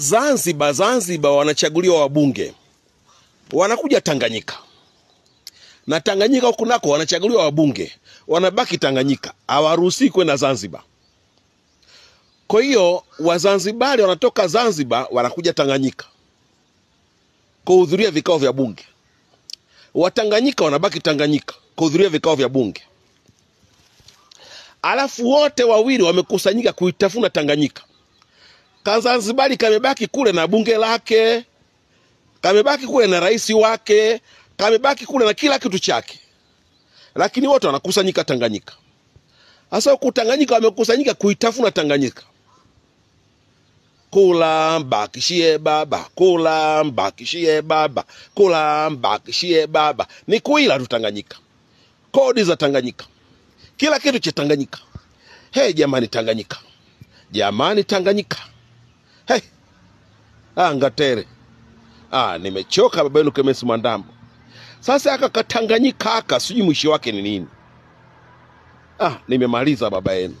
Zanzibar wanachaguliwa wabunge, wanakuja Tanganyika, na Tanganyika huko nako wanachaguliwa wabunge, wanabaki Tanganyika, hawaruhusi kwenda Zanzibar. Kwa hiyo Wazanzibari wanatoka Zanzibar wanakuja Tanganyika kuhudhuria vikao vya bunge, Watanganyika wanabaki Tanganyika kuhudhuria vikao vya bunge. Alafu wote wawili wamekusanyika kuitafuna Tanganyika. Kazanzibari kamebaki kule na bunge lake, kamebaki kule na rais wake, kamebaki kule na kila kitu chake, lakini wote wanakusanyika Tanganyika. Hasa huku Tanganyika wamekusanyika kuitafuna Tanganyika. Kula mbakishie baba, kula mbakishie baba, kula mbakishie baba. Ni kuila tu Tanganyika, kodi za Tanganyika, kila kitu cha Tanganyika. Hey jamani Tanganyika, jamani Tanganyika. Hey, ngatere. Nimechoka baba yenu Clemence Mwandambo. Sasa aka Tanganyika aka sijui mwisho wake ni nini. Nimemaliza baba yenu.